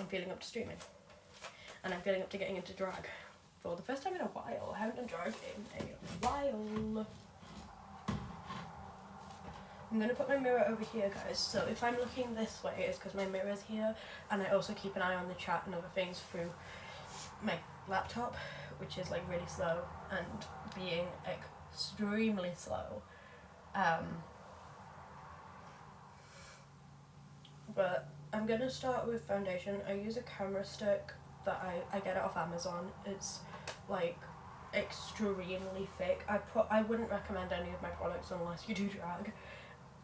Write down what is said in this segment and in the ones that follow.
I'm feeling up to streaming. And I'm feeling up to getting into drag for the first time in a while. I haven't done drag in a while. I'm going to put my mirror over here, guys, so if I'm looking this way, it's because my mirror's here, and I also keep an eye on the chat and other things through my laptop, which is like really slow and being extremely slow. But I'm going to start with foundation. I use a camera stick that I get it off Amazon. It's like extremely thick. I wouldn't recommend any of my products unless you do drag.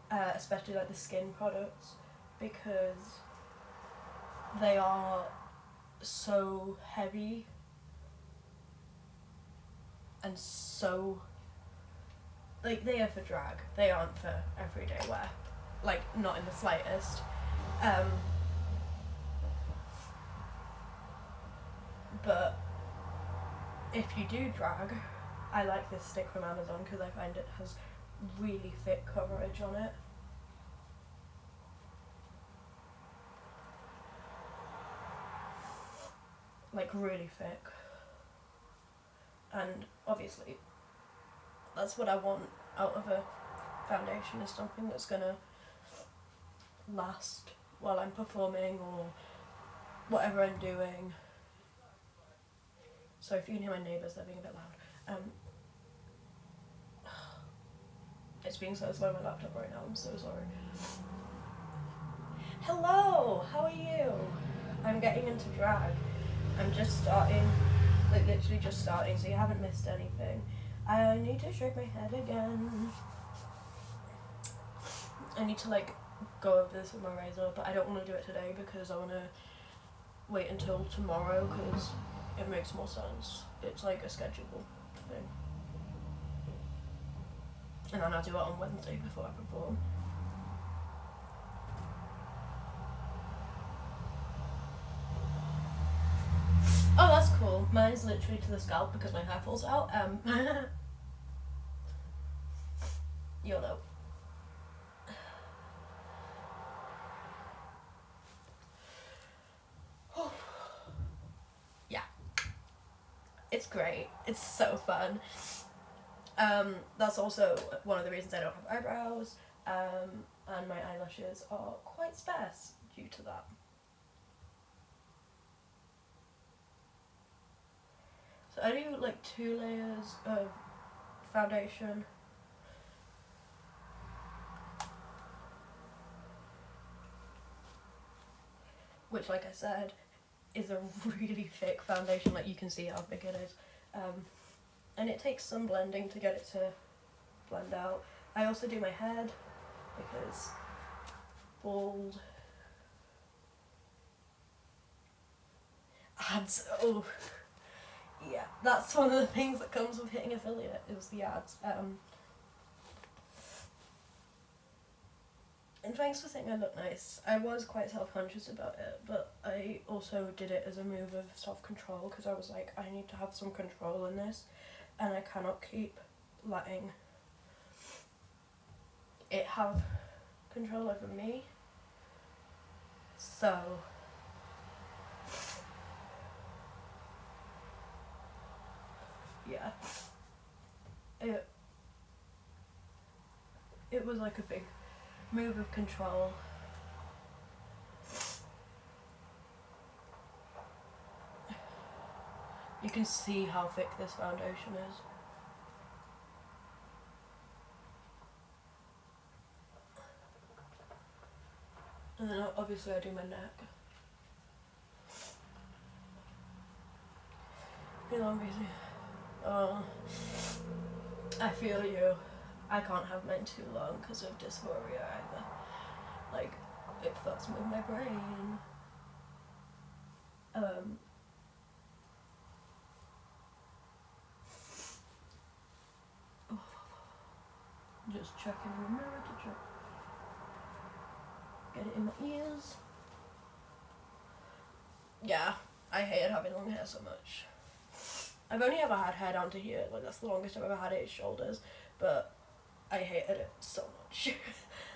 Especially like the skin products, because they are so heavy and so, like, they are for drag, they aren't for everyday wear, like, not in the slightest. But if you do drag, I like this stick from Amazon because I find it has really thick coverage on it. Like really thick. And obviously that's what I want out of a foundation, is something that's gonna last while I'm performing or whatever I'm doing. So if you can hear my neighbours, they're being a bit loud. It's being so slow on my laptop right now, I'm so sorry. Hello, how are you? I'm getting into drag. I'm just starting, like literally just starting, so you haven't missed anything. I need to shake my head again. I need to like go over this with my razor, but I don't want to do it today because I want to wait until tomorrow because it makes more sense. It's like a schedule thing. And then I'll do it on Wednesday before I perform. Oh, that's cool. Mine's literally to the scalp because my hair falls out. YOLO. Yeah. It's great. It's so fun. That's also one of the reasons I don't have eyebrows, and my eyelashes are quite sparse due to that. So I do like 2 layers of foundation. Which, like I said, is a really thick foundation, like you can see how big it is. And it takes some blending to get it to blend out. I also do my head because bald ads. Oh, yeah, that's one of the things that comes with hitting affiliate, is the ads. And thanks for saying I look nice. I was quite self-conscious about it, but I also did it as a move of self-control because I was like, I need to have some control in this, and I cannot keep letting it have control over me. So yeah, it was like a big move of control. You can see how thick this foundation is. And then obviously I do my neck. You know, basically. Oh, I feel you. I can't have mine too long because of dysphoria either. Like, it fucks with my brain. Just checking in the mirror to check. Get it in my ears. Yeah, I hated having long hair so much. I've only ever had hair down to here, like that's the longest I've ever had it is shoulders, but I hated it so much.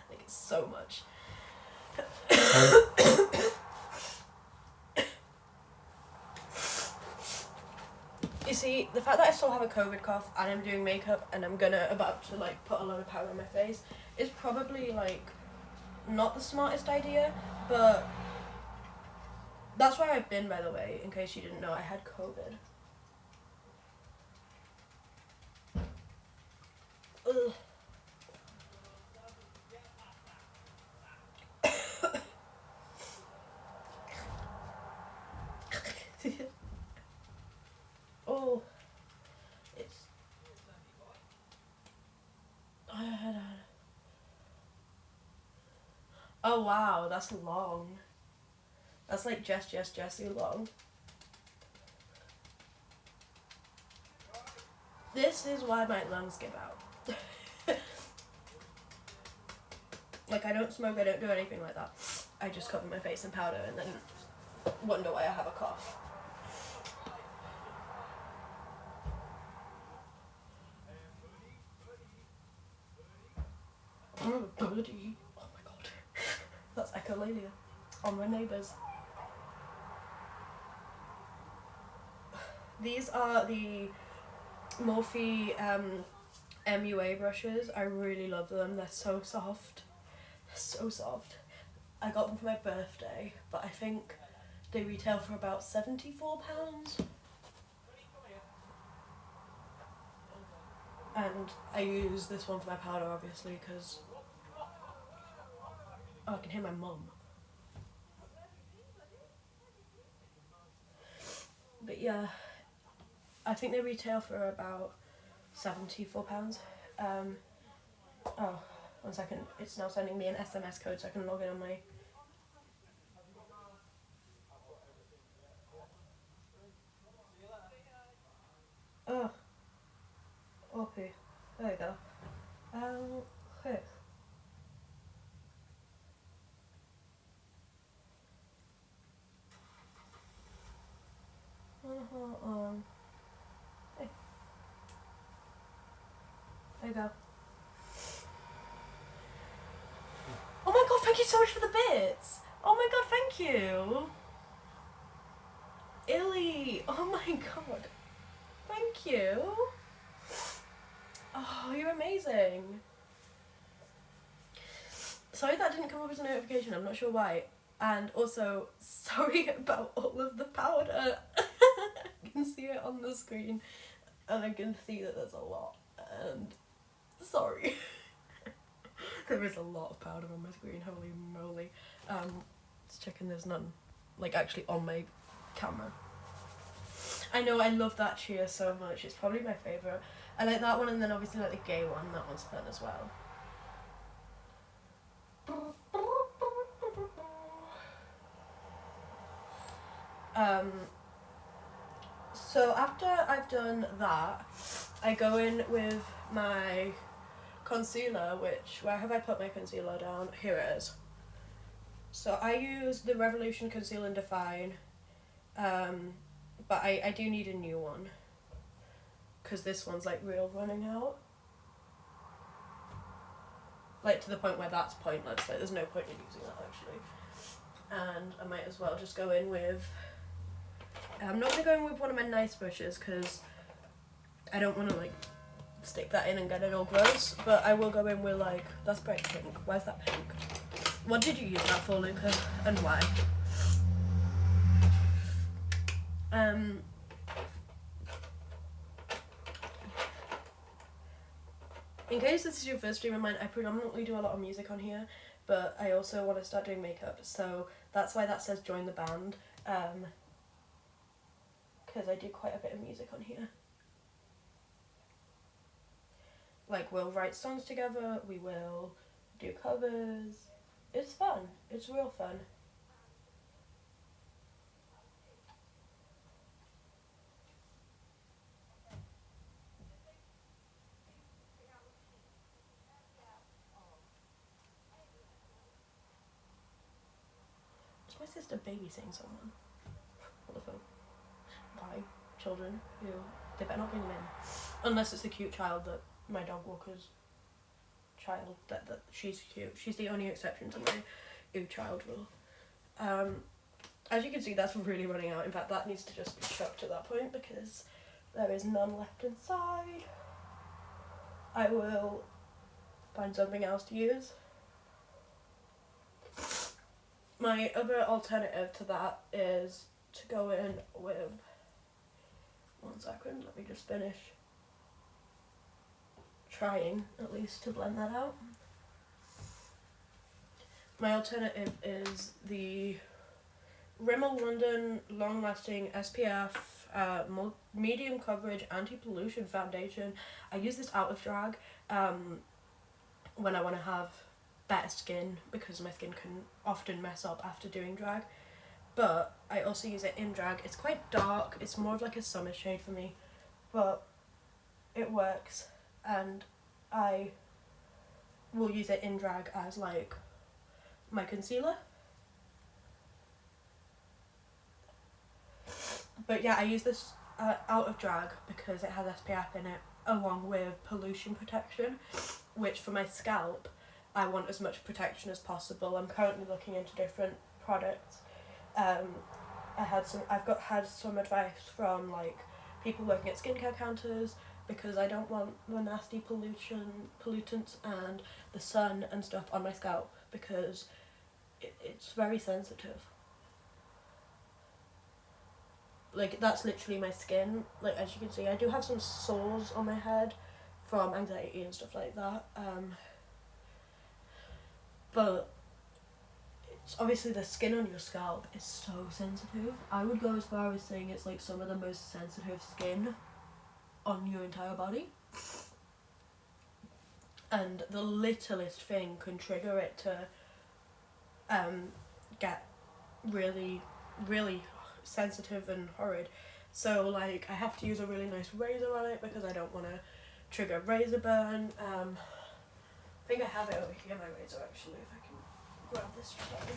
Like, so much. the fact that I still have a COVID cough and I'm doing makeup and I'm about to like put a lot of powder on my face is probably like not the smartest idea, but that's where I've been, by the way, in case you didn't know. I had COVID. Ugh. Oh, it's. Oh wow, that's long. That's like Jessie long. This is why my lungs give out. Like, I don't smoke, I don't do anything like that. I just cover my face in powder and then wonder why I have a cough. Oh, birdie. Oh my god. That's echolalia on my neighbours. These are the Morphe MUA brushes. I really love them. They're so soft. They're so soft. I got them for my birthday, but I think they retail for about £74. And I use this one for my powder, obviously, because... Oh, I can hear my mum. But yeah, I think they retail for about £74. Oh, 1 second. It's now sending me an SMS code so I can log in on my... Oh. Okay. There we go. Quick. Hey. There you go. Oh my god, thank you so much for the bits! Oh my god, thank you! Illy! Oh my god. Thank you! Oh, you're amazing! Sorry that didn't come up as a notification, I'm not sure why. And also, sorry about all of the powder. I can see it on the screen and I can see that there's a lot, and sorry. There is a lot of powder on my screen, holy moly. Just checking there's none, like, actually on my camera. I know, I love that cheer so much, it's probably my favourite. I like that one, and then obviously like the gay one, that one's fun as well. So after I've done that, I go in with my concealer, where have I put my concealer down? Here it is. So I use the Revolution Conceal and Define, but I do need a new one, because this one's like real running out. Like to the point where that's pointless, like there's no point in using that actually. And I might as well just go in with, I'm not going to go in with one of my nice brushes because I don't want to like stick that in and get it all gross, but I will go in with like, that's bright pink, where's that pink? What did you use that for, Luca, and why? In case this is your first stream of mine, I predominantly do a lot of music on here, but I also want to start doing makeup, so that's why that says join the band, because I do quite a bit of music on here. Like, we'll write songs together, we will do covers. It's fun. It's real fun. Is my sister babysitting someone? On the phone. Why? Children who, they better not bring them in. Unless it's the cute child that my dog walker's child, that she's cute. She's the only exception to my ew child rule. As you can see, that's really running out. In fact, that needs to just be chucked at that point because There is none left inside. I will find something else to use. My other alternative to that is to go in with, one second, let me just finish trying at least to blend that out. My alternative is the Rimmel London Long Lasting SPF Medium Coverage Anti-Pollution Foundation. I use this out of drag when I want to have better skin, because my skin can often mess up after doing drag. But I also use it in drag. It's quite dark, it's more of like a summer shade for me, but it works, and I will use it in drag as like my concealer. But yeah, I use this out of drag because it has SPF in it, along with pollution protection, which for my scalp I want as much protection as possible. I'm currently looking into different products. I've had some advice from like people working at skincare counters, because I don't want the nasty pollutants and the sun and stuff on my scalp, because it's very sensitive. Like, that's literally my skin. Like, as you can see, I do have some sores on my head from anxiety and stuff like that. But it's obviously the skin on your scalp is so sensitive. I would go as far as saying it's like some of the most sensitive skin on your entire body. And the littlest thing can trigger it to get really, really sensitive and horrid. So like, I have to use a really nice razor on it because I don't want to trigger razor burn. I think I have it over here, my razor, actually, if I can grab this tray.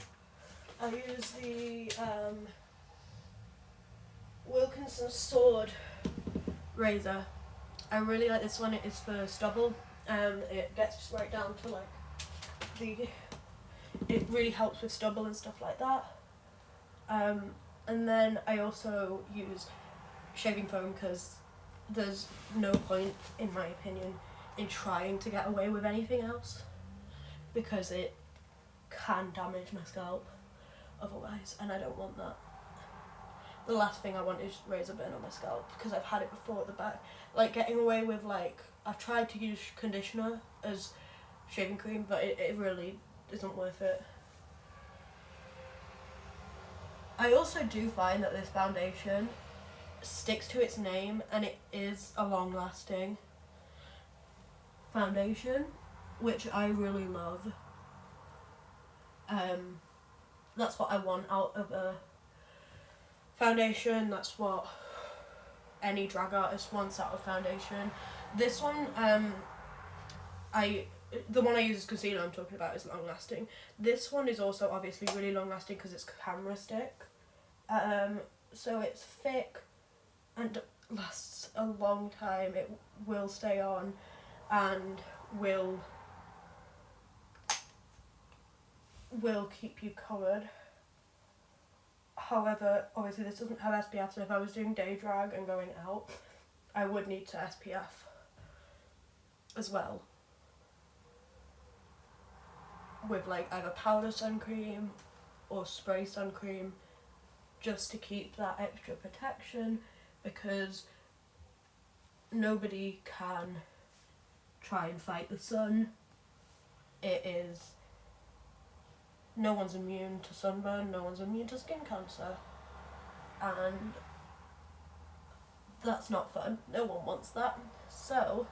I use the Wilkinson Sword razor. I really like this one. It is for stubble. It gets right down to like it really helps with stubble and stuff like that. And then I also use shaving foam, because there's no point, in my opinion, in trying to get away with anything else, because it can damage my scalp otherwise, and I don't want that. The last thing I want is razor burn on my scalp, because I've had it before at the back. Like, getting away with, like, I've tried to use conditioner as shaving cream, but it really isn't worth it. I also do find that this foundation sticks to its name, and it is a long-lasting foundation, which I really love. That's what I want out of a foundation. That's what any drag artist wants out of foundation. This one, the one I use as concealer I'm talking about is long lasting. This one is also obviously really long lasting because it's camera stick. So it's thick and lasts a long time. It will stay on and will keep you covered. However, obviously this doesn't have SPF, so if I was doing day drag and going out, I would need to SPF as well, with like either powder sun cream or spray sun cream, just to keep that extra protection, because nobody can try and fight the sun. No one's immune to sunburn, no one's immune to skin cancer, and that's not fun. No one wants that. So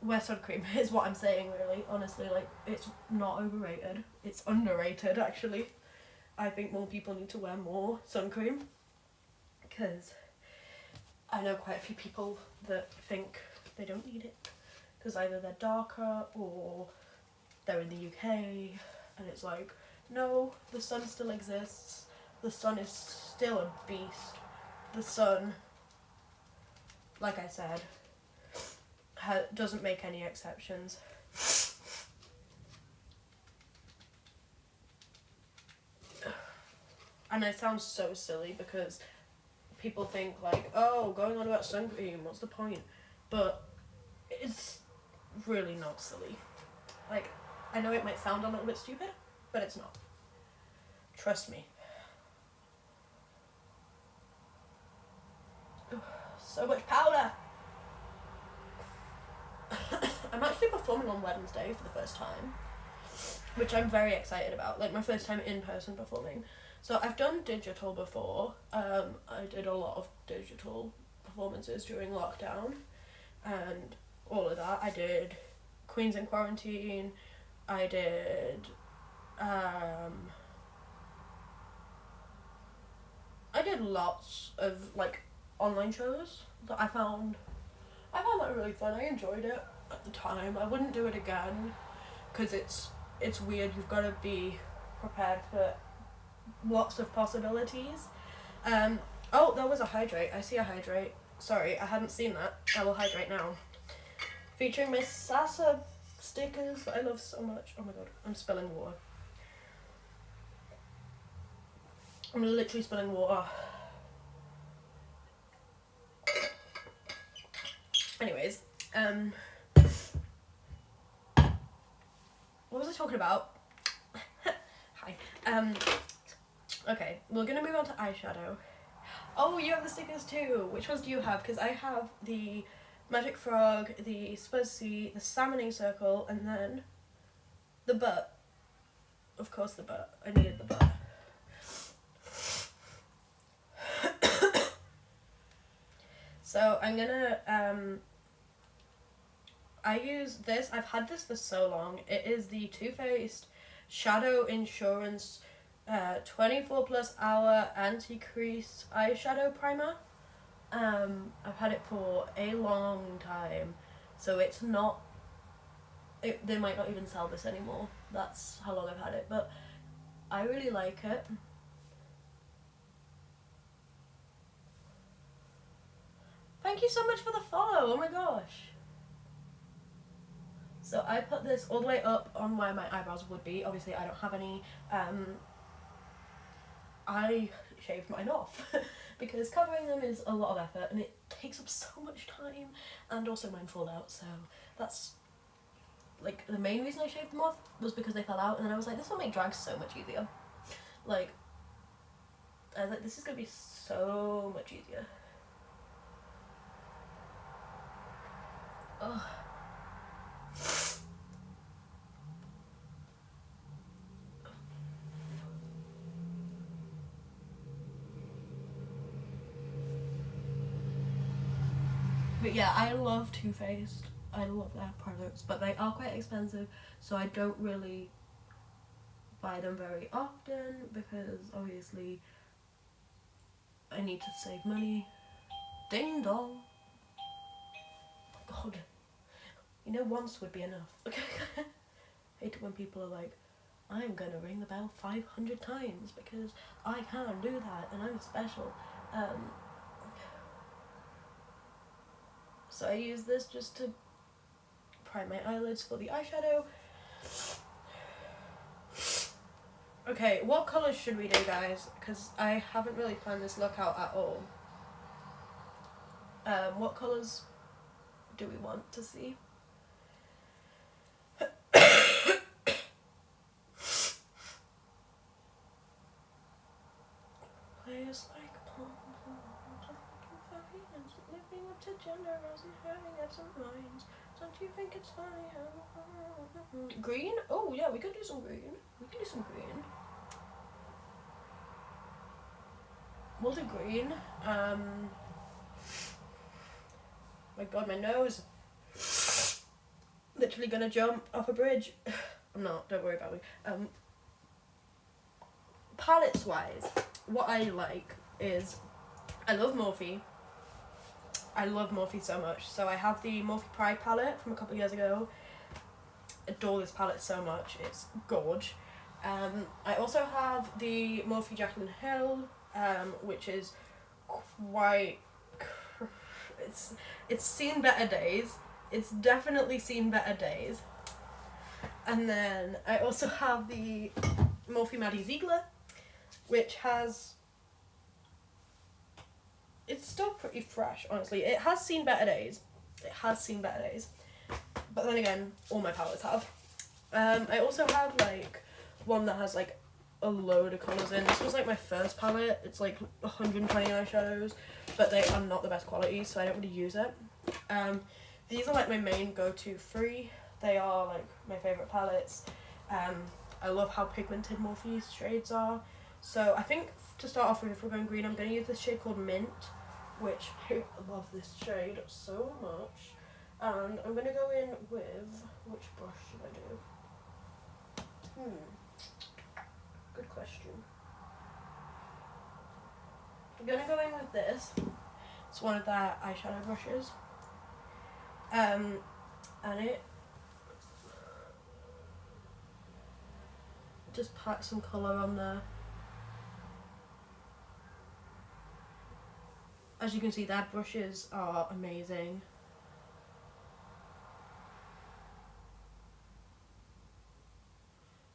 wear sun cream is what I'm saying, really. Honestly, like, it's not overrated, it's underrated actually. I think more people need to wear more sun cream, because I know quite a few people that think they don't need it because either they're darker or they're in the UK, and it's like, no, the sun still exists, the sun is still a beast. The sun, like I said, doesn't make any exceptions. And it sounds so silly because people think like, oh, going on about sun cream, what's the point? But it's really not silly. Like, I know it might sound a little bit stupid, but it's not. Trust me. Ugh, so much powder! I'm actually performing on Wednesday for the first time, which I'm very excited about. Like, my first time in person performing. So I've done digital before. I did a lot of digital performances during lockdown and all of that. I did Queens in Quarantine. I did lots of like online shows that I found that really fun. I enjoyed it at the time. I wouldn't do it again because it's weird. You've got to be prepared for lots of possibilities. Oh, there was a hydrate. I see a hydrate. Sorry, I hadn't seen that. I will hydrate now. Featuring my Sasa stickers that I love so much. Oh my god, I'm spilling water. I'm literally spilling water. Anyways, what was I talking about? Hi. Okay, we're gonna move on to eyeshadow. Oh, you have the stickers too. Which ones do you have? Because I have the Magic Frog, the Spuzzy, the Salmoning Circle, and then the butt. Of course the butt. I needed the butt. So I'm gonna, I use this, I've had this for so long. It is the Too Faced Shadow Insurance 24 plus hour anti-crease eyeshadow primer. I've had it for a long time, so it's not, they might not even sell this anymore. That's how long I've had it, but I really like it. Thank you so much for the follow, oh my gosh. So I put this all the way up on where my eyebrows would be. Obviously I don't have any. I shaved mine off because covering them is a lot of effort and it takes up so much time, and also mine fall out, so that's like the main reason I shaved them off was because they fell out, and then I was like, this will make drag so much easier. Like, I was like, this is gonna be so much easier. Ugh. But yeah, I love Too Faced. I love their products, but they are quite expensive, so I don't really buy them very often because obviously I need to save money. Ding dong. God. You know, once would be enough. Okay. I hate it when people are like, I'm gonna ring the bell 500 times because I can do that and I'm special. So I use this just to prime my eyelids for the eyeshadow. Okay, what colours should we do, guys? Because I haven't really planned this look out at all. What colours do we want to see? Players like living up to gender roles and having at some lines. Don't you think it's funny how green? Oh yeah, we could do some green. We can do some green. We'll do green. My god, my nose. Literally gonna jump off a bridge. I'm not, don't worry about me. Palettes wise, what I like is, I love Morphe. I love Morphe so much. So I have the Morphe Pride palette from a couple of years ago. Adore this palette so much. It's gorge. I also have the Morphe Jaclyn Hill, which is quite... It's seen better days. It's definitely seen better days. And then I also have the Morphe Maddie Ziegler, which has it's still pretty fresh, honestly. It has seen better days. But then again, all my palettes have. I also have like one that has like a load of colours in. This was like my first palette. It's like 120 eyeshadows, but they are not the best quality, so I don't really use it. These are like my main go-to three. They are like my favourite palettes. I love how pigmented Morphe's shades are. So I think to start off with, if we're going green, I'm going to use this shade called Mint, which I love this shade so much. And I'm going to go in with, which brush should I do? Good question. I'm going to go in with this. It's one of their eyeshadow brushes. And it just pack some colour on there. As you can see, their brushes are amazing.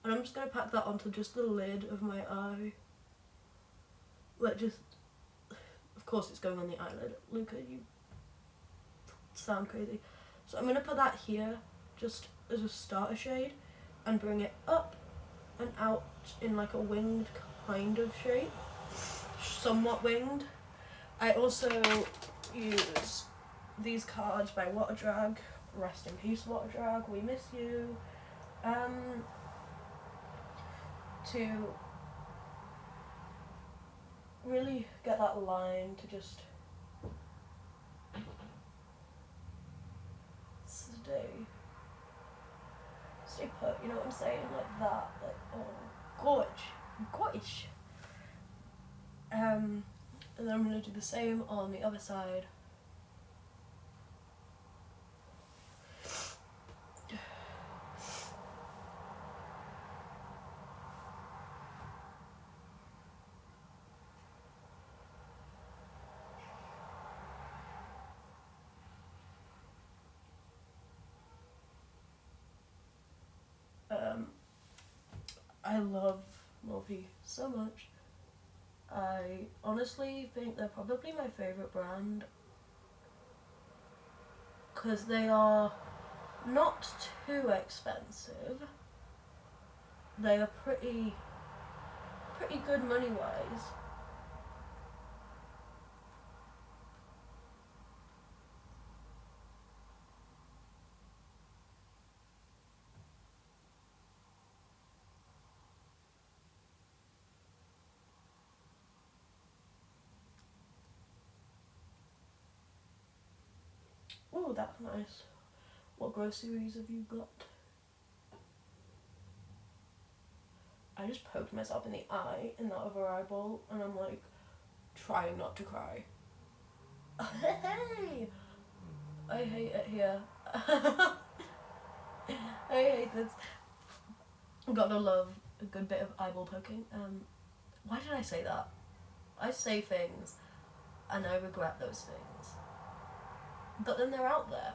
And I'm just going to pack that onto just the lid of my eye. Like just, of course it's going on the eyelid. Luca, you sound crazy. So I'm going to put that here just as a starter shade and bring it up and out in like a winged kind of shape. Somewhat winged. I also use these cards by Water Drag. Rest in peace, Water Drag. We miss you. To really get that line to just stay put, you know what I'm saying? Like that, like, oh, gorge. And then I'm going to do the same on the other side. I love Morphe so much. I honestly think they're probably my favourite brand because they are not too expensive. They are pretty good money-wise. Oh, that's nice. What groceries have you got? I just poked myself in the eye in that other eyeball and I'm like trying not to cry. Hey! I hate it here. I hate this. Gotta love a good bit of eyeball poking. Why did I say that? I say things and I regret those things. But then they're out there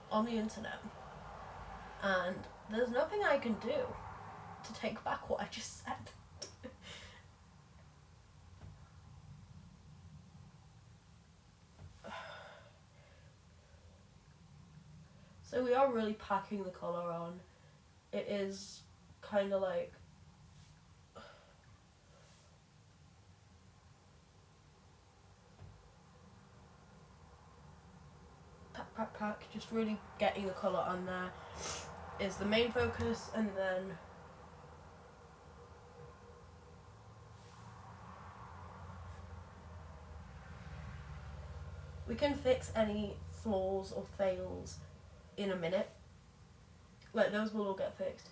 on the internet and there's nothing I can do to take back what I just said. So we are really packing the colour on. It is kind of like pack, just really getting the colour on there is the main focus, and then we can fix any flaws or fails in a minute. Like those will all get fixed.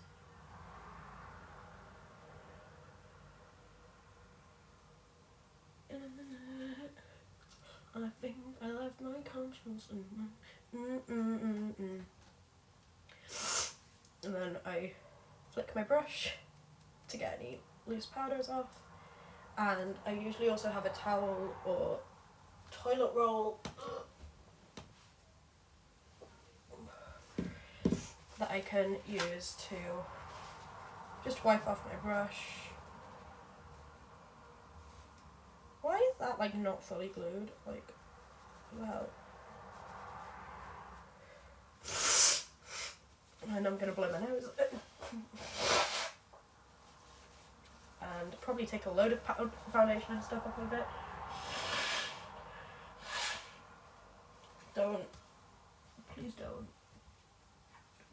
In a minute, I think I left my conscience in my And then I flick my brush to get any loose powders off. And I usually also have a towel or toilet roll that I can use to just wipe off my brush. Why is that that like not fully glued? Like, wow. And I'm gonna blow my nose. And probably take a load of foundation and stuff off of it. Don't. Please don't.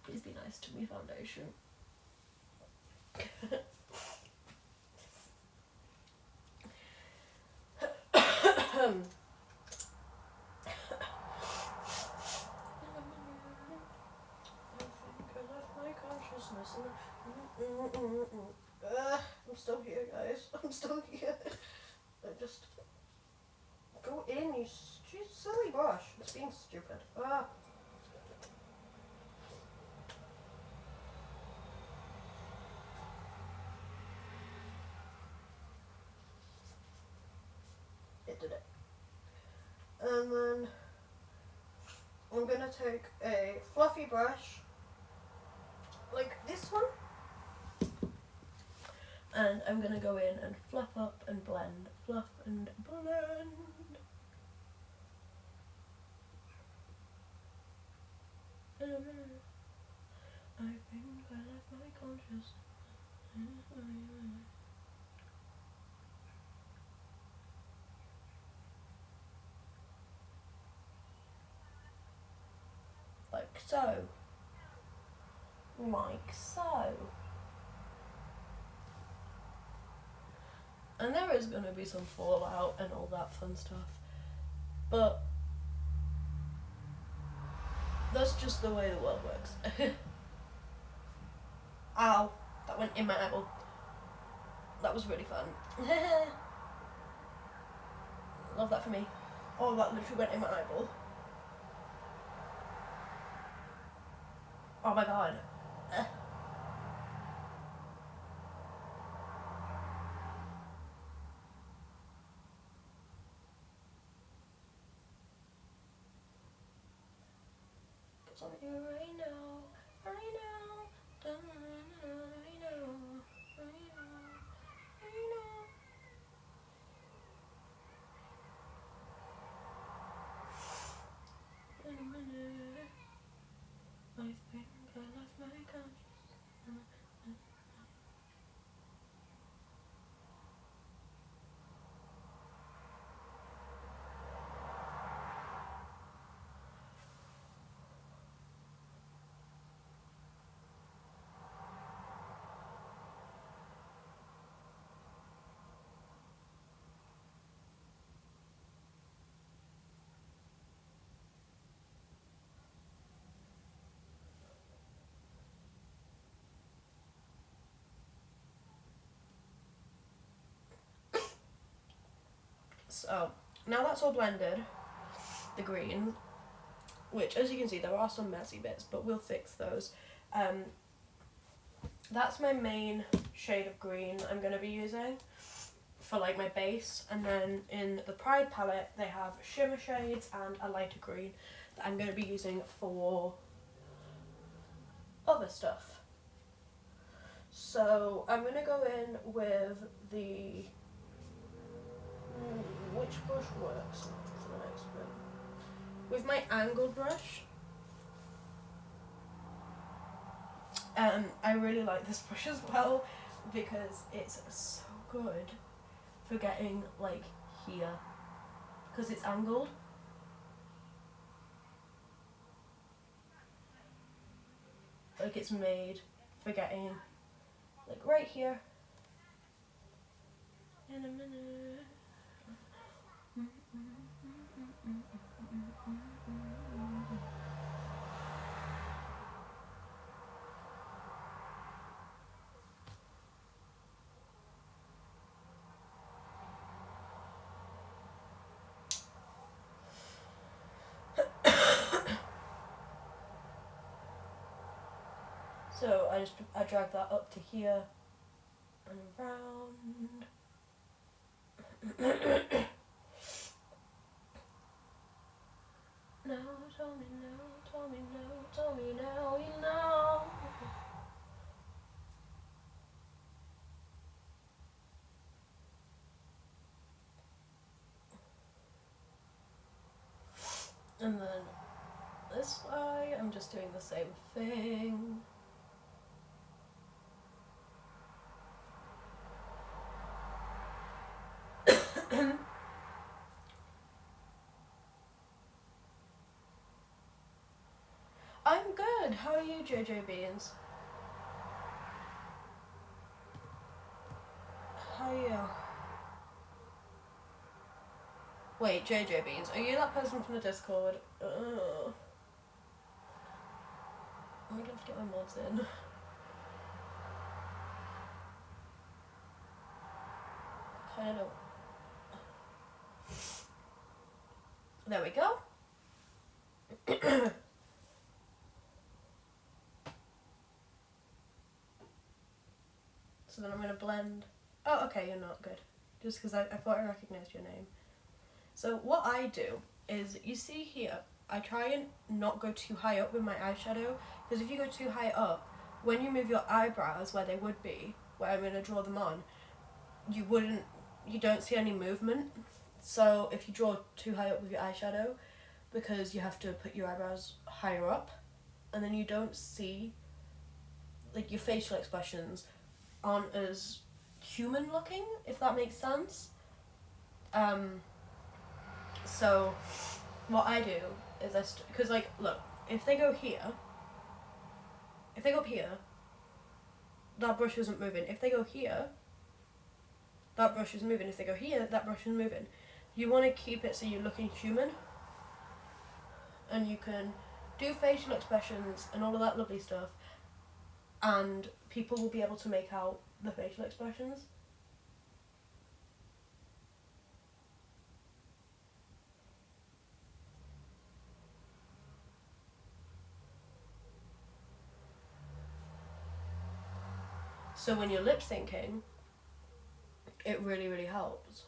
Please be nice to me, foundation. I'm still here, guys. I'm still here. I just go in, you silly brush. It's being stupid. It did it. And then I'm gonna take a fluffy brush, like this one, and I'm gonna go in and fluff up and blend, fluff and blend. I think I left my conscience. Like so. Like so. And there is going to be some fallout and all that fun stuff, but that's just the way the world works. Ow, that went in my eyeball. That was really fun. Love that for me. Oh, that literally went in my eyeball. Oh my god. It's on you right now, right now, right now, right now, right now. In a minute, I think I left my conscience. So, now that's all blended, the green, which as you can see there are some messy bits, but we'll fix those. That's my main shade of green I'm going to be using for like my base, and then in the Pride palette they have shimmer shades and a lighter green that I'm going to be using for other stuff. So I'm going to go in with the... which brush works for the next bit? With my angled brush. I really like this brush as well because it's so good for getting like here, because it's angled. Like it's made for getting like right here. In a minute. So I drag that up to here and around. Now tell me now, tell me now, tell me now, you know. just doing the same thing. I'm good. How are you, JJ Beans? How are you? Wait, JJ Beans, are you that person from the Discord? I'm gonna have to get my mods in. Kind of. There we go. So then I'm gonna blend. Oh, okay, you're not good. Just because I thought I recognised your name. So what I do is, you see here, I try and not go too high up with my eyeshadow, because if you go too high up, when you move your eyebrows where they would be, where I'm going to draw them on, you don't see any movement. So if you draw too high up with your eyeshadow, because you have to put your eyebrows higher up, and then you don't see, like, your facial expressions aren't as human looking, if that makes sense. So what I do is because like, look, if they go here, if they go up here, that brush isn't moving. If they go here, that brush is moving. If they go here, that brush is moving. You want to keep it so you're looking human, and you can do facial expressions and all of that lovely stuff, and people will be able to make out the facial expressions. So when you're lip syncing, it really, really helps.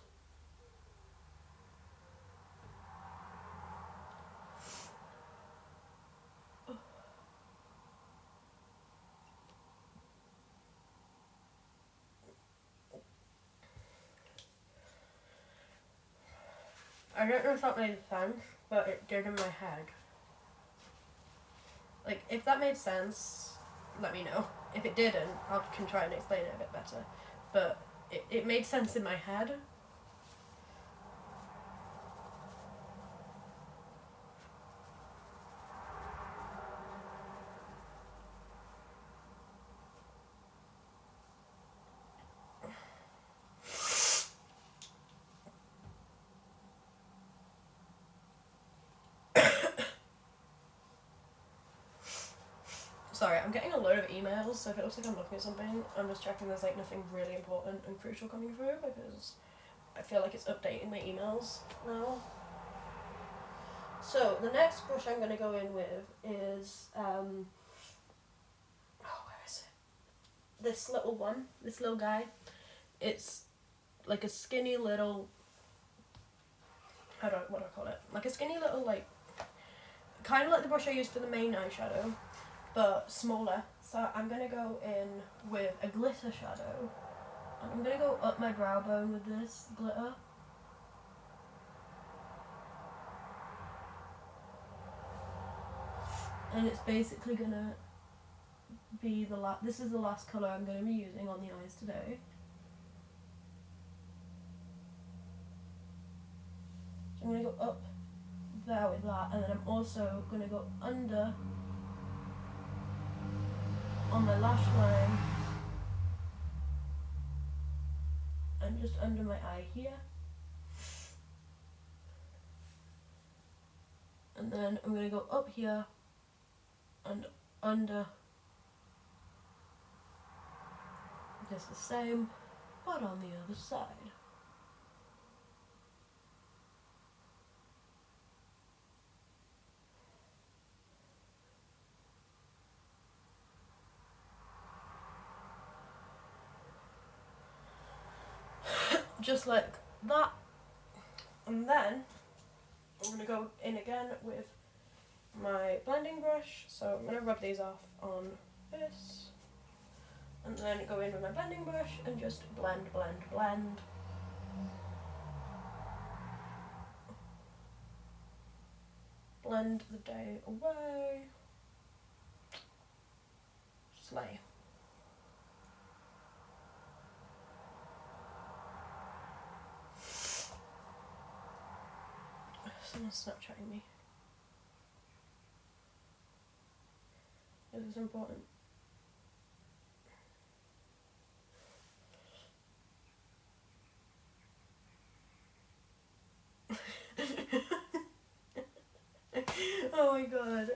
I don't know if that made sense, but it did in my head. Like, if that made sense, let me know. If it didn't, I can try and explain it a bit better. But it made sense in my head. Sorry, I'm getting a load of emails, so if it looks like I'm looking at something, I'm just checking there's like nothing really important and crucial coming through, because I feel like it's updating my emails now. So the next brush I'm going to go in with is, where is it? This little one, this little guy. It's like a skinny little, what do I call it? Like a skinny little, like, kind of like the brush I used for the main eyeshadow, but smaller. So I'm going to go in with a glitter shadow. And I'm going to go up my brow bone with this glitter. And it's basically going to be this is the last colour I'm going to be using on the eyes today. So I'm going to go up there with that, and then I'm also going to go under on my lash line and just under my eye here. And then I'm going to go up here and under, just the same, but on the other side. Just like that. And then I'm going to go in again with my blending brush. So I'm going to rub these off on this. And then go in with my blending brush and just blend, blend, blend. Blend the day away. Slay. Someone's Snapchatting me. This is important. Oh my god.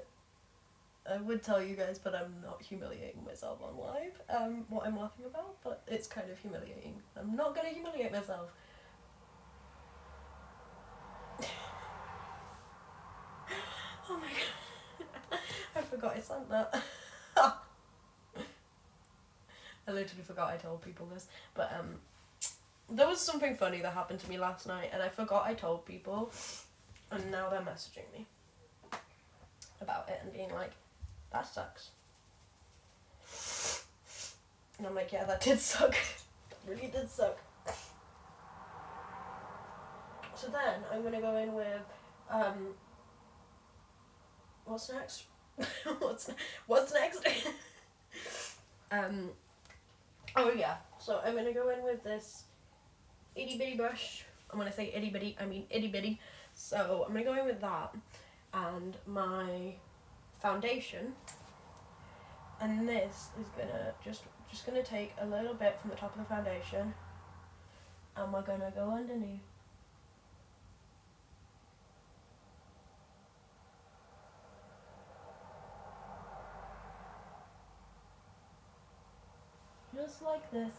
I would tell you guys, but I'm not humiliating myself on live, what I'm laughing about, but it's kind of humiliating. I'm not gonna humiliate myself. Oh my god. I forgot I sent that. I literally forgot I told people this, but there was something funny that happened to me last night and I forgot I told people, and now they're messaging me about it and being like, that sucks. And I'm like, yeah, that did suck. That really did suck. So then I'm gonna go in with what's next? what's next? Oh yeah, so I'm gonna go in with this itty bitty brush. I'm gonna say itty bitty, I mean itty bitty. So I'm gonna go in with that and my foundation, and this is gonna just gonna take a little bit from the top of the foundation and we're gonna go underneath. Just like this.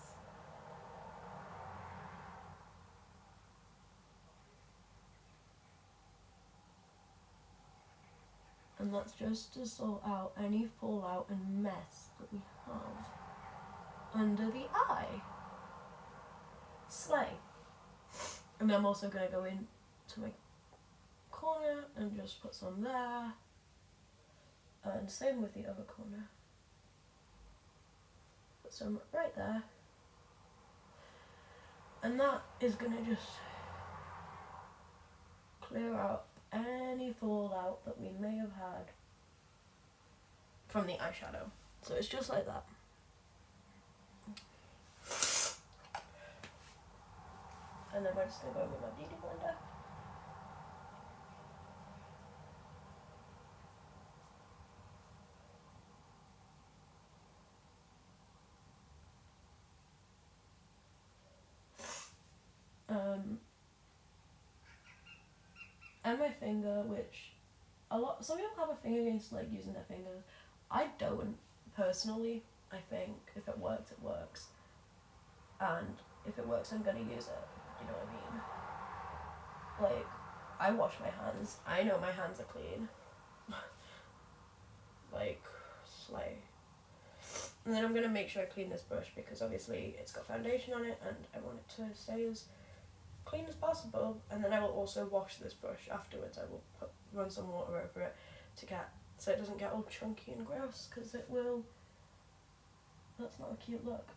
And that's just to sort out any fallout and mess that we have under the eye. Slay. And I'm also going to go in to my corner and just put some there. And same with the other corner. Put some right there. And that is going to just clear out any fallout that we may have had from the eyeshadow. So it's just like that. And then we're just going to go with my beauty blender. And my finger, which some people have a thing against like using their fingers. I don't personally. I think if it works, it works. And if it works, I'm gonna use it. You know what I mean? Like, I wash my hands. I know my hands are clean. Like, slay. And then I'm gonna make sure I clean this brush because obviously it's got foundation on it and I want it to stay as clean as possible. And then I will also wash this brush afterwards. I will run some water over it so it doesn't get all chunky and gross, because it will. That's not a cute look.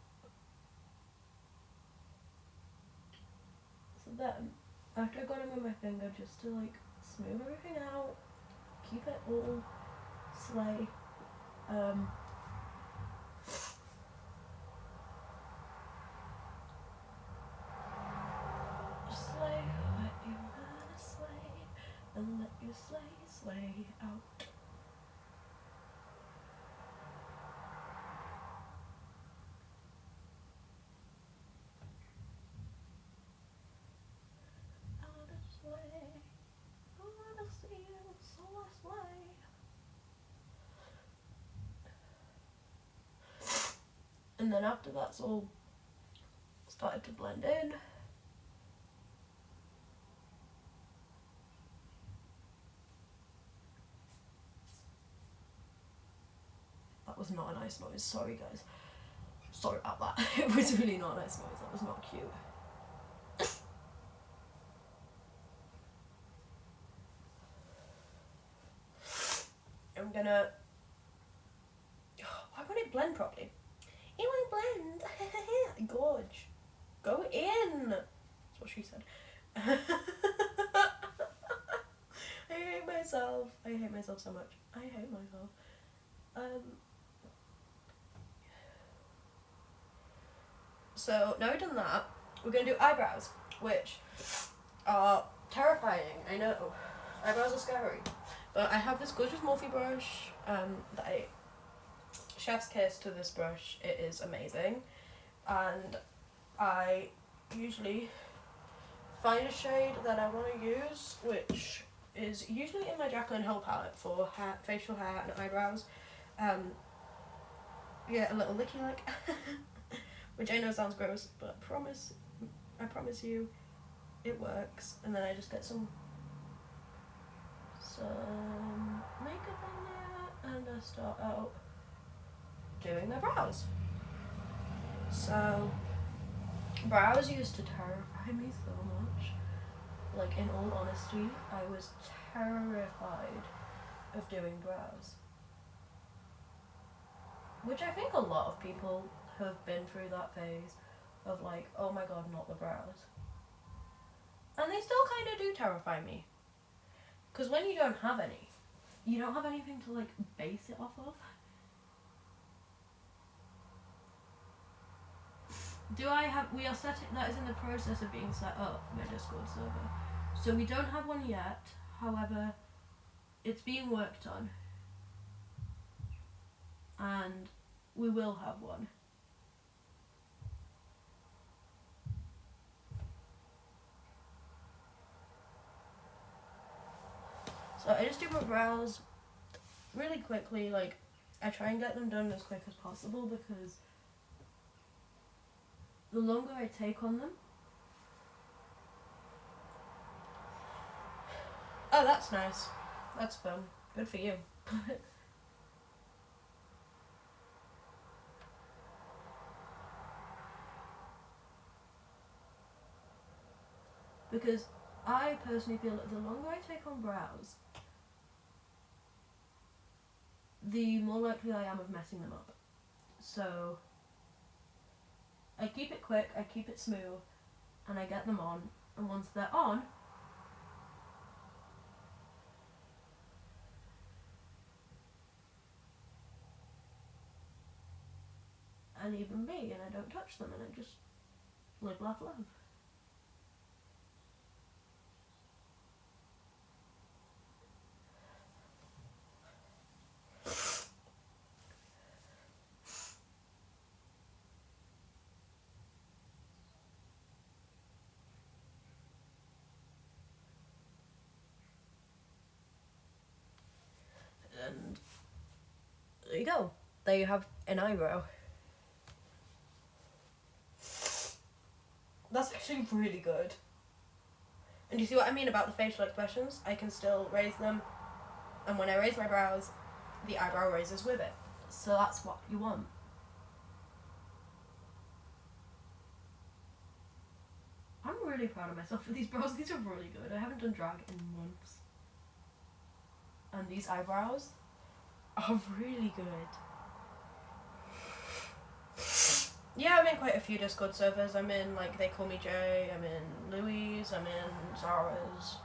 So then, after I got it with my finger, just to like smooth everything out, keep it all slay. Slay what you wanna slay, and let you slay out. And then after that's all started to blend in, that was not a nice noise, sorry guys. Sorry about that. It was really not a nice noise, that was not cute. I'm gonna... Why won't it blend properly? It won't blend. Gorge. Go in. That's what she said. I hate myself. I hate myself so much. I hate myself. So now we've done that, we're going to do eyebrows, which are terrifying. I know, eyebrows are scary. But I have this gorgeous Morphe brush that I chef's kiss to this brush. It is amazing, and I usually find a shade that I want to use, which is usually in my Jaclyn Hill palette for hair, facial hair and eyebrows. Yeah, a little licky lick, which I know sounds gross, but I promise you, it works. And then I just get some makeup on there, and I start out doing my brows. So brows used to terrify me so much. Like, in all honesty, I was terrified of doing brows. Which I think a lot of people have been through that phase of like, oh my god, not the brows. And they still kind of do terrify me. Because when you don't have any, you don't have anything to like base it off of. We are setting, that is in the process of being set up, my Discord server. So we don't have one yet, however, it's being worked on. And we will have one. So I just do my brows really quickly, like I try and get them done as quick as possible because the longer I take on them. Oh, that's nice. That's fun. Good for you. Because I personally feel that the longer I take on brows, the more likely I am of messing them up. So I keep it quick, I keep it smooth, and I get them on, and once they're on, I leave them be, and I don't touch them, and I just live, laugh, love. And there you go. There you have an eyebrow. That's actually really good. And you see what I mean about the facial expressions? I can still raise them, and when I raise my brows, the eyebrow raises with it. So that's what you want. I'm really proud of myself for these brows. These are really good. I haven't done drag in months. And these eyebrows are really good. Yeah, I'm in quite a few Discord servers. I'm in, like, They Call Me Jay, I'm in Louise, I'm in Zara's.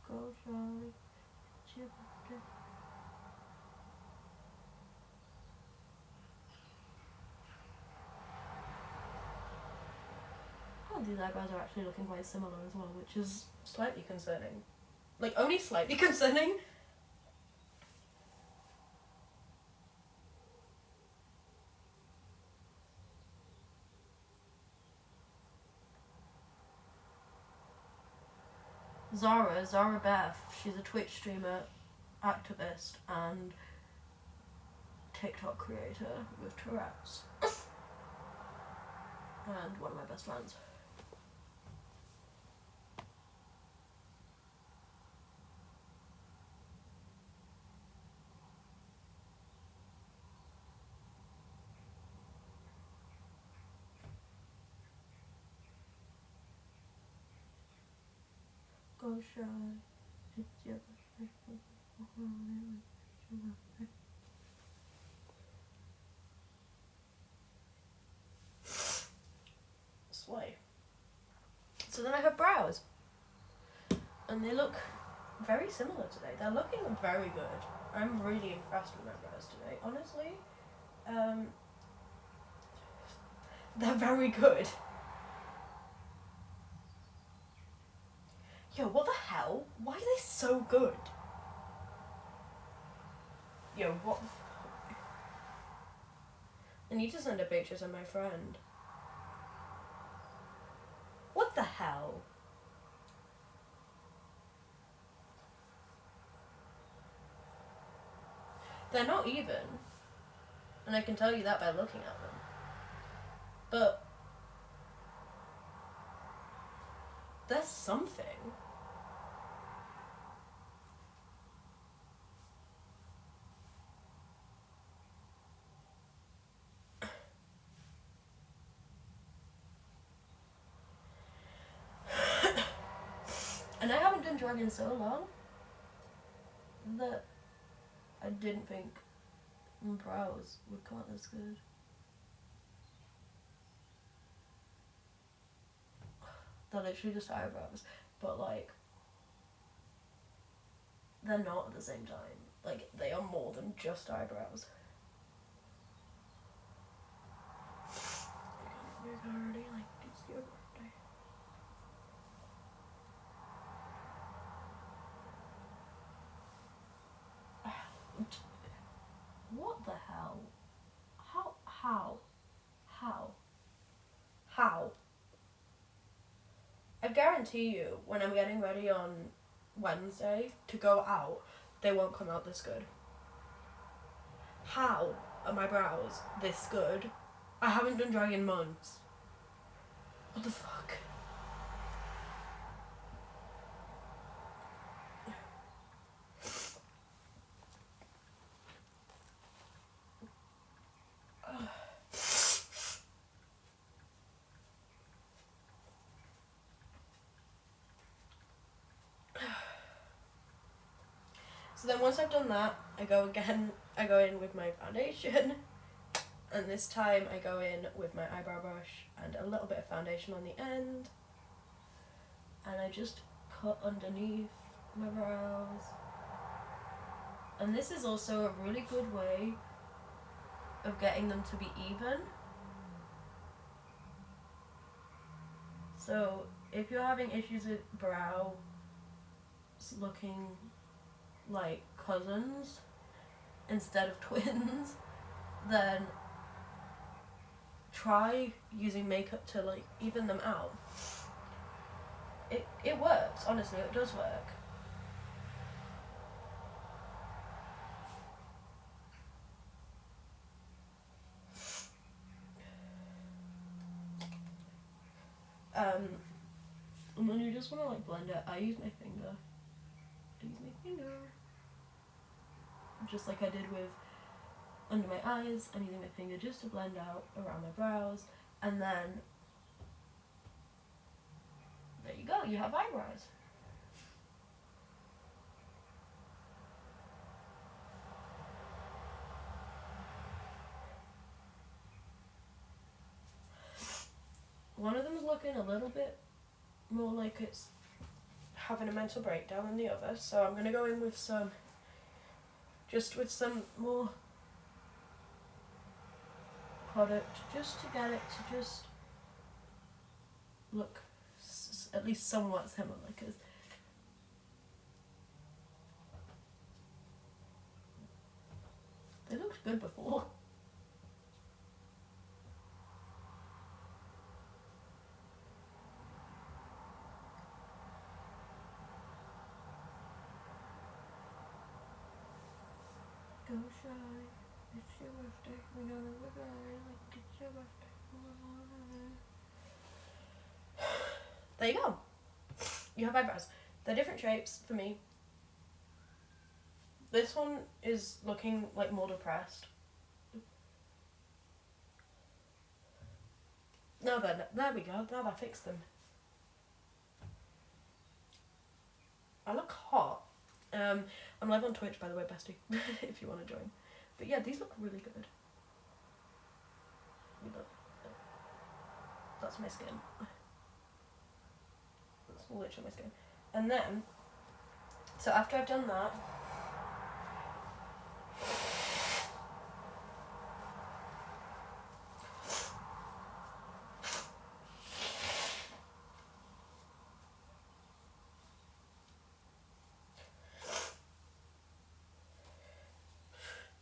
Go Charlie. Oh, these eyebrows are actually looking quite similar as well, which is slightly concerning. Like, only slightly concerning. Zara Beth, she's a Twitch streamer, activist, and TikTok creator with Tourette's. And one of my best friends. Go shy, it's your birthday. Sway. So then I have brows. And they look very similar today. They're looking very good. I'm really impressed with my brows today, honestly. They're very good. Yo, what the hell? Why are they so good? Yo, what the fuck? I need to send a picture to my friend. What the hell? They're not even. And I can tell you that by looking at them. But there's something. And I haven't done drag in so long that I didn't think my brows would come out this good. They're literally just eyebrows, but like, they're not at the same time. Like, they are more than just eyebrows. It's already like, it's your birthday. What the hell? How? I guarantee you, when I'm getting ready on Wednesday to go out, they won't come out this good. How are my brows this good? I haven't done drag in months. What the fuck? So then once I've done that, I go in with my foundation, and this time I go in with my eyebrow brush and a little bit of foundation on the end, and I just cut underneath my brows. And this is also a really good way of getting them to be even. So if you're having issues with brows looking like cousins instead of twins, then try using makeup to like even them out. It works, honestly, it does work. And then you just want to like blend it. I use my finger. Just like I did with under my eyes, I'm using my finger just to blend out around my brows, and then there you go, you have eyebrows. One of them is looking a little bit more like it's having a mental breakdown than the other, so I'm going to go in with some more product just to get it to just look at least somewhat similar, because they looked good before. Go shy, it's your birthday, we know we're going, like it's your birthday. There you go. You have eyebrows. They're different shapes for me. This one is looking like more depressed. No, there we go. Now that fixed them. I look hot I'm live on Twitch, by the way, bestie, if you want to join. But yeah, these look really good. Look, that's my skin. That's literally my skin. And then, so after I've done that,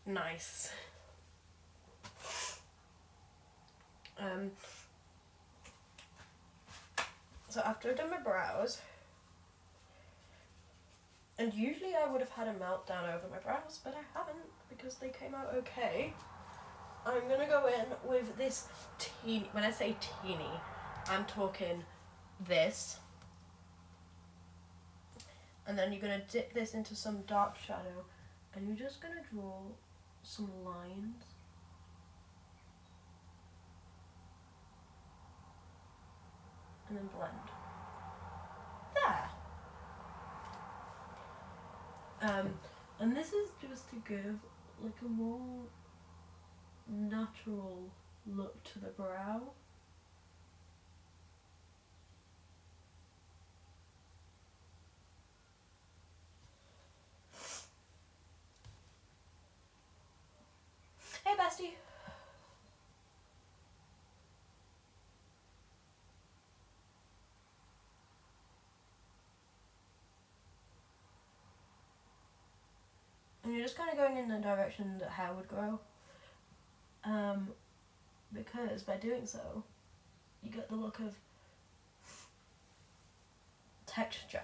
nice. So after I've done my brows, and usually I would have had a meltdown over my brows, but I haven't because they came out okay. I'm gonna go in with this teeny, when I say teeny, I'm talking this. And then you're gonna dip this into some dark shadow and you're just gonna draw some lines. And then blend. There. And this is just to give like a more natural look to the brow. Hey bestie. And you're just kind of going in the direction that hair would grow. Because by doing so, you get the look of texture.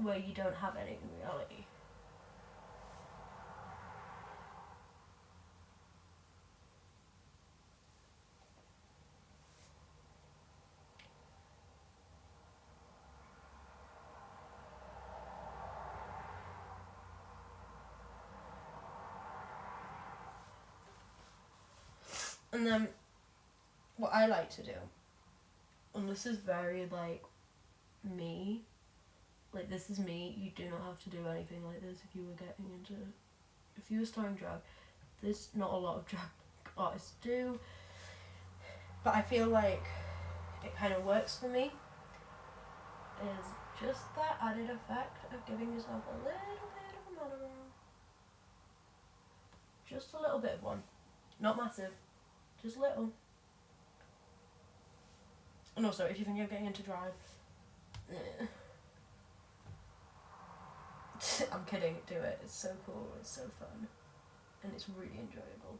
Where you don't have any in reality. And then, what I like to do, and this is very like me, like this is me, you do not have to do anything like this if you were getting into, if you were starting drag. This, not a lot of drag artists do, but I feel like it kind of works for me, is just that added effect of giving yourself a little bit of a monogram. Just a little bit of one, not massive. Just little. And also, if you think you're getting into drag, I'm kidding, do it. It's so cool, it's so fun, and it's really enjoyable.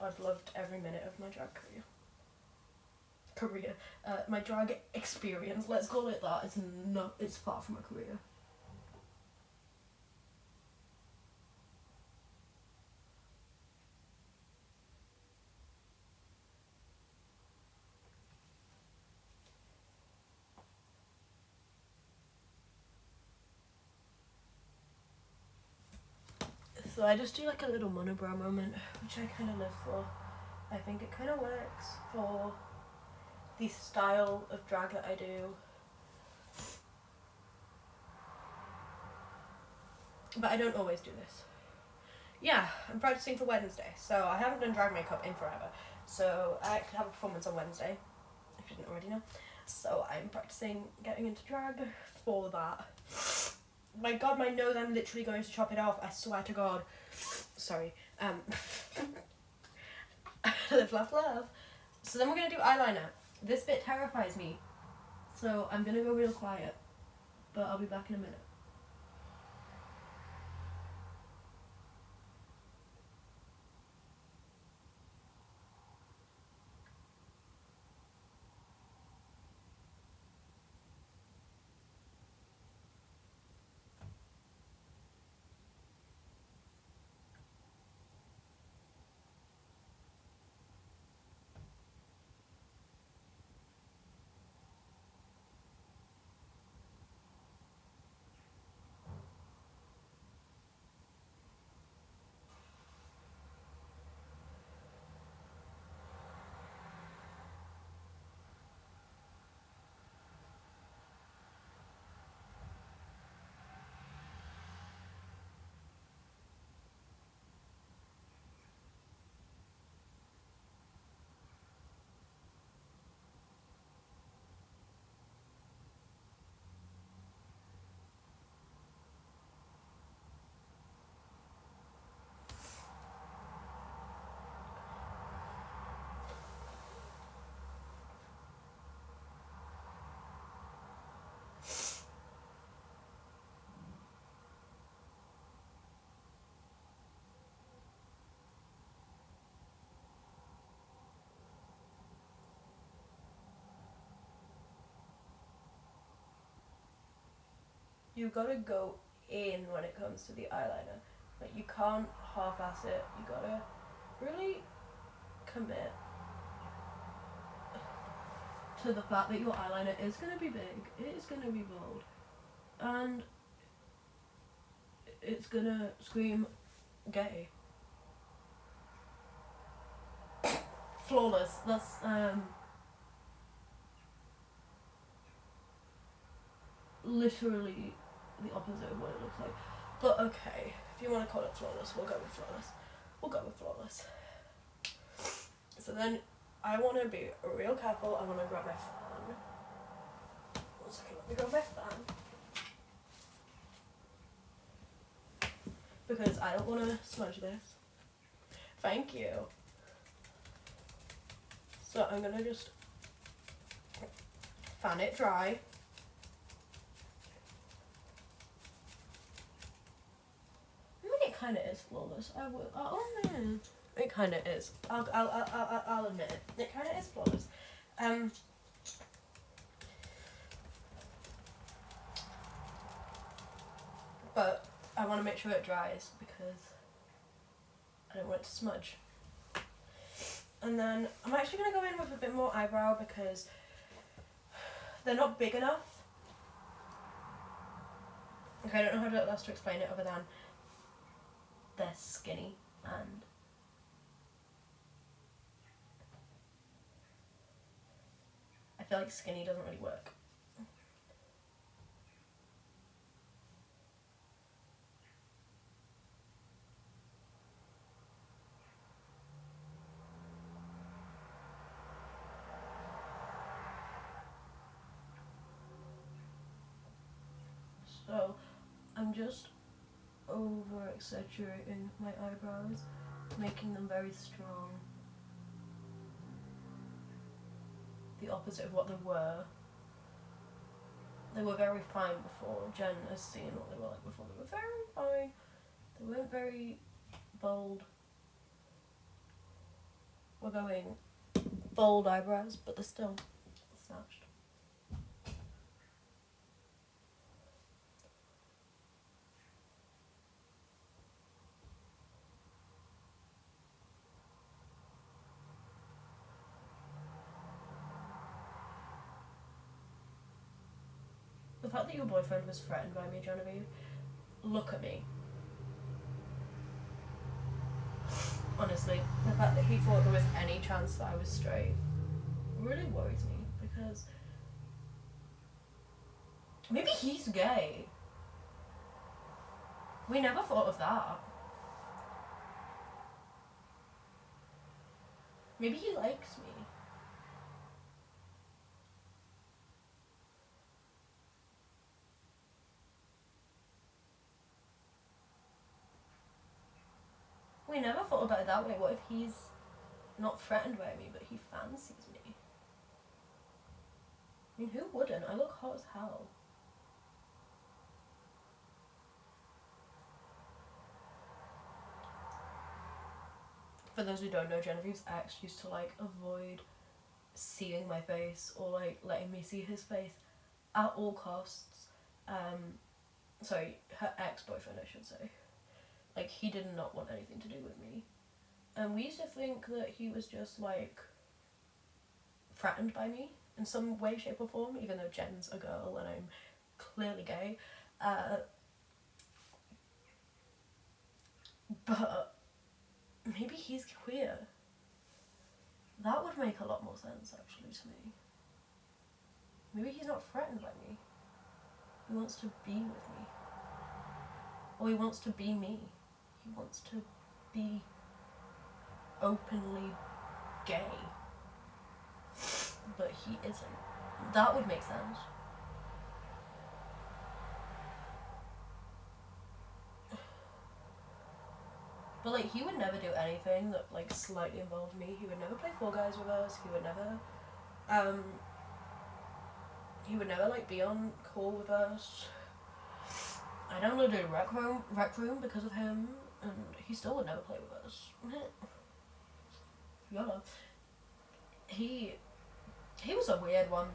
I've loved every minute of my drag career. My drag experience, let's call it that. It's far from a career. So I just do like a little monobrow moment, which I kind of live for. I think it kind of works for the style of drag that I do. But I don't always do this. Yeah, I'm practicing for Wednesday, so I haven't done drag makeup in forever. So I actually have a performance on Wednesday, if you didn't already know. So I'm practicing getting into drag for that. My god, my nose, I'm literally going to chop it off, I swear to god. Sorry. Live, laugh, love. So then we're going to do eyeliner. This bit terrifies me, so I'm going to go real quiet, but I'll be back in a minute. you gotta go in when it comes to the eyeliner. Like, you can't half-ass it. You gotta really commit to the fact that your eyeliner is gonna be big, it is gonna be bold, and it's gonna scream gay. Flawless. That's literally the opposite of what it looks like. But okay, if you want to call it flawless, we'll go with flawless. We'll go with flawless. So then I want to be real careful. I want to grab my fan. 1 second, let me grab my fan. Because I don't want to smudge this. Thank you. So I'm going to just fan it dry. I mean, it kind of is flawless. Oh man. It kind of is. I'll admit it. It kind of is flawless. But I want to make sure it dries because I don't want it to smudge. And then I'm actually going to go in with a bit more eyebrow because they're not big enough. Okay, I don't know how else to explain it other than they're skinny and I feel like skinny doesn't really work. So I'm just over exaggerating my eyebrows, making them very strong. The opposite of what they were. They were very fine before. Jen has seen what they were like before. They were very fine. They weren't very bold. We're going bold eyebrows, but they're still snatched. The fact that your boyfriend was threatened by me, Genevieve, look at me. Honestly, the fact that he thought there was any chance that I was straight really worries me because maybe he's gay. We never thought of that. Maybe he likes me. We never thought about it that way. What if he's not threatened by me, but he fancies me? I mean, who wouldn't? I look hot as hell. For those who don't know, Genevieve's ex used to like avoid seeing my face or like letting me see his face at all costs. Sorry, her ex-boyfriend, I should say. Like, he did not want anything to do with me. And we used to think that he was just, like, threatened by me in some way, shape or form, even though Jen's a girl and I'm clearly gay. But maybe he's queer. That would make a lot more sense, actually, to me. Maybe he's not threatened by me. He wants to be with me. Or he wants to be me. He wants to be openly gay. But he isn't. That would make sense. But like, he would never do anything that like slightly involved me. He would never play Fall Guys with us. He would never like be on call with us. I downloaded Rec Room because of him, and he still would never play with us. YOLO. He was a weird one.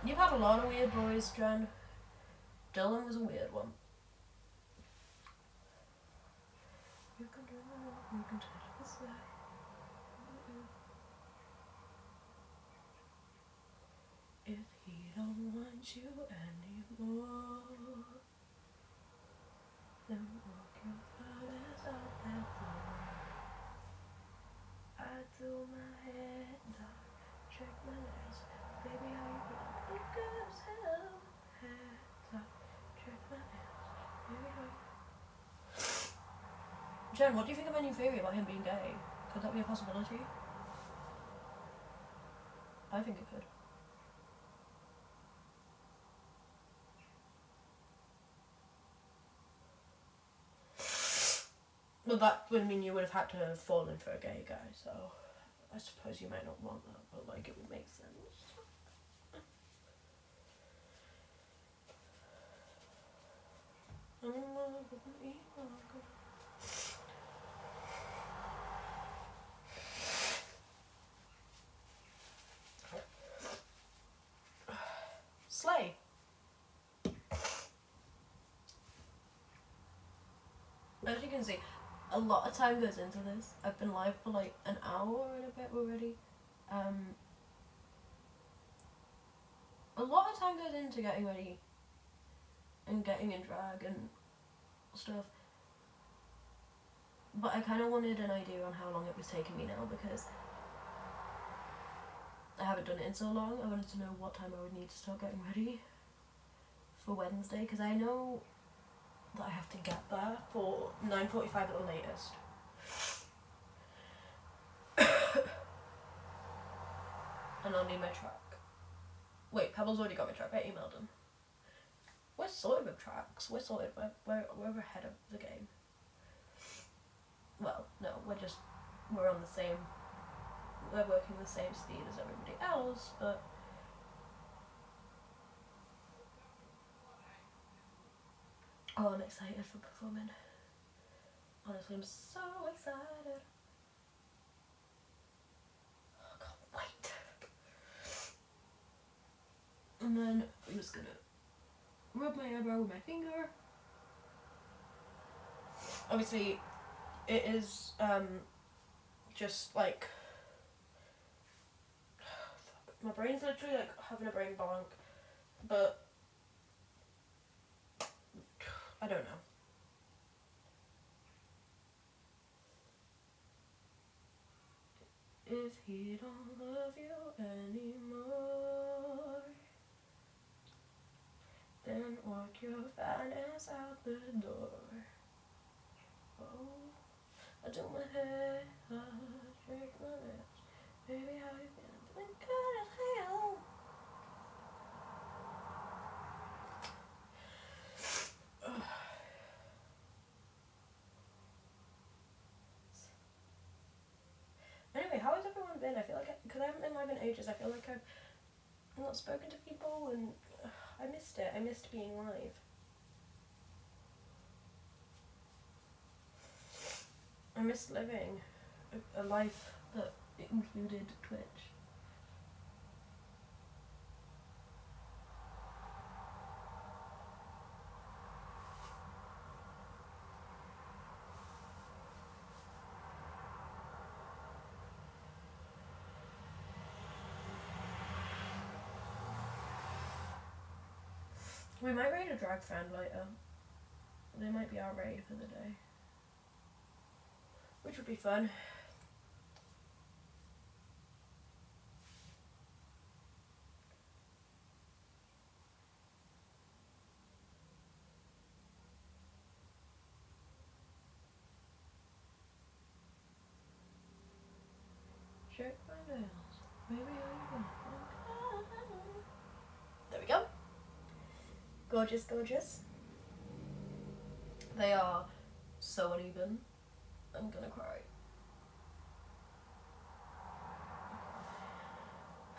You've had a lot of weird boys, Jen. Dylan was a weird one. You can do it, you can take it this way. If he don't want you anymore, then walk your fathers out that door. I do my head down, check my nails, baby how you feeling? Think good as hell. Heads up, check my nails, baby how you. Jen, what do you think of my new theory about him being gay? Could that be a possibility? I think it could. Well, that would mean you would have had to have fallen for a gay guy, so I suppose you might not want that, but like it would make sense. Slay. As you can see, a lot of time goes into this. I've been live for like an hour and a bit already. A lot of time goes into getting ready and getting in drag and stuff. But I kind of wanted an idea on how long it was taking me now because I haven't done it in so long. I wanted to know what time I would need to start getting ready for Wednesday because I know that I have to get there for 9:45 at the latest. And I'll need my track. Wait, Pebble's already got my track. I emailed him. We're sorted with tracks. We're sorted. We're ahead of the game. Well, no, we're on the same. We're working the same speed as everybody else, but. Oh, I'm excited for performing. Honestly, I'm so excited. I can't wait. And then I'm just gonna rub my eyebrow with my finger. Obviously, it is just like my brain's literally like having a brain bonk, but I don't know. If he don't love you anymore, then walk your fine ass out the door. Oh, I do my hair, I shake my nails, baby how you feeling? Feeling good as hell. Anyway, how has everyone been? I feel like, because I haven't been live in ages, I feel like I've not spoken to people and I missed it. I missed being live. I missed living a life that included Twitch. We might raid a drag friend later. They might be our raid for the day. Which would be fun. Check my nails. Maybe there we go. Gorgeous, gorgeous. They are so uneven. I'm gonna cry.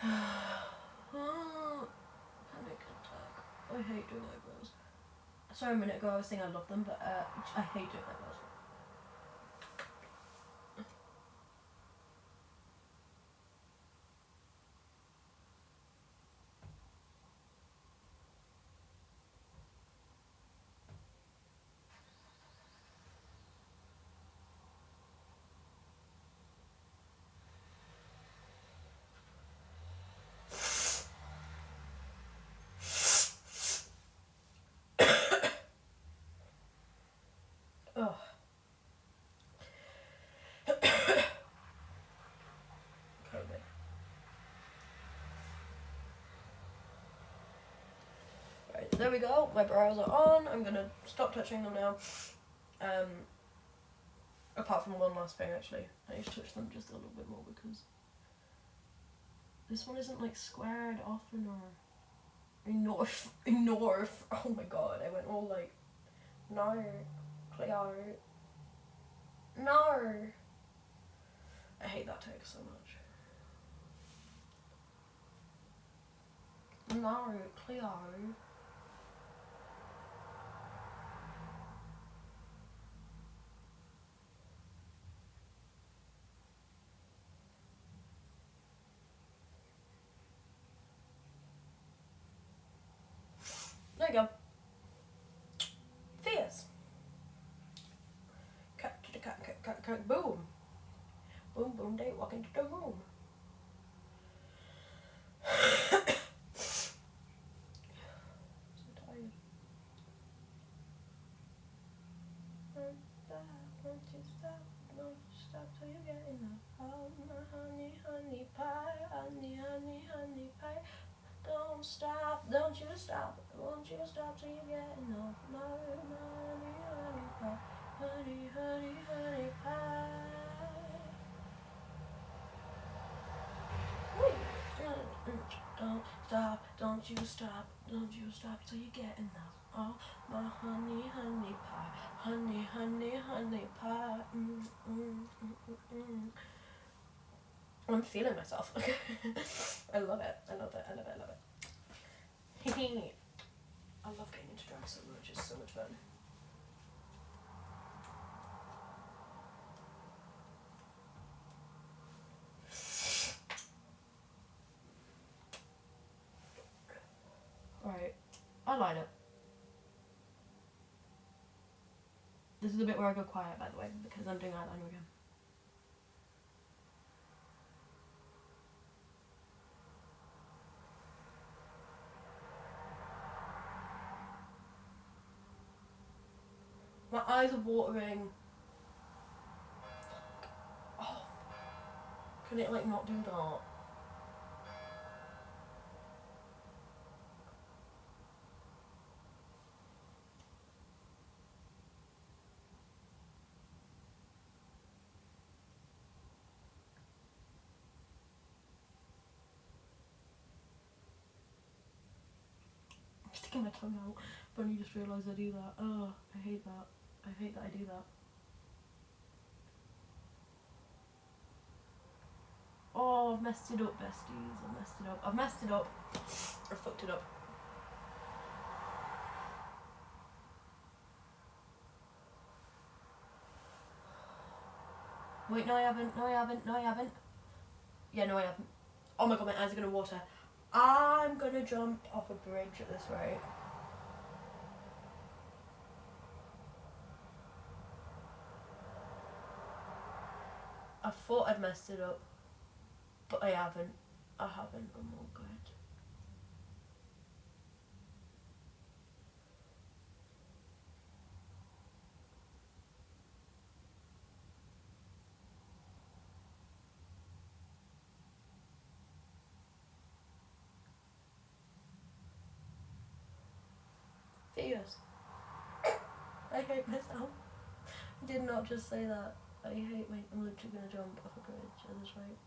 Panic attack. I hate doing eyebrows. Sorry, a minute ago I was saying I love them, but I hate doing eyebrows. There we go, my brows are on. I'm gonna stop touching them now. Apart from one last thing, actually. I need to touch them just a little bit more because this one isn't like squared off enough. Oh my god, I went all like, no, clear. No. I hate that take so much. No, clear. There you go. Fierce. Cut, boom. Boom, boom, they walk into the room. So tired. Don't you stop till you get enough. Oh, my honey, honey pie, honey, honey, honey pie. Don't stop, don't you stop till you get enough. My honey, honey pie, honey, honey, honey pie. Don't you stop till you get enough. Oh, my honey, honey pie, honey, honey, honey pie. I'm feeling myself. I love it. I love it. I love getting into drag so much. It's so much fun. Right, eyeliner. This is the bit where I go quiet, by the way, because I'm doing eyeliner again. My eyes are watering. Oh, can it like not do that? I'm sticking my tongue out, but I just realised I do that. Oh, I hate that. I hate that I do that. Oh, I've messed it up, besties. I've messed it up. I fucked it up. Wait, no I haven't. Yeah, no I haven't. Oh my god, my eyes are gonna water. I'm gonna jump off a bridge at this rate. I thought I'd messed it up, but I haven't. I'm all good. Fierce. I hate myself. I did not just say that. I'm literally gonna jump off a bridge at this rate.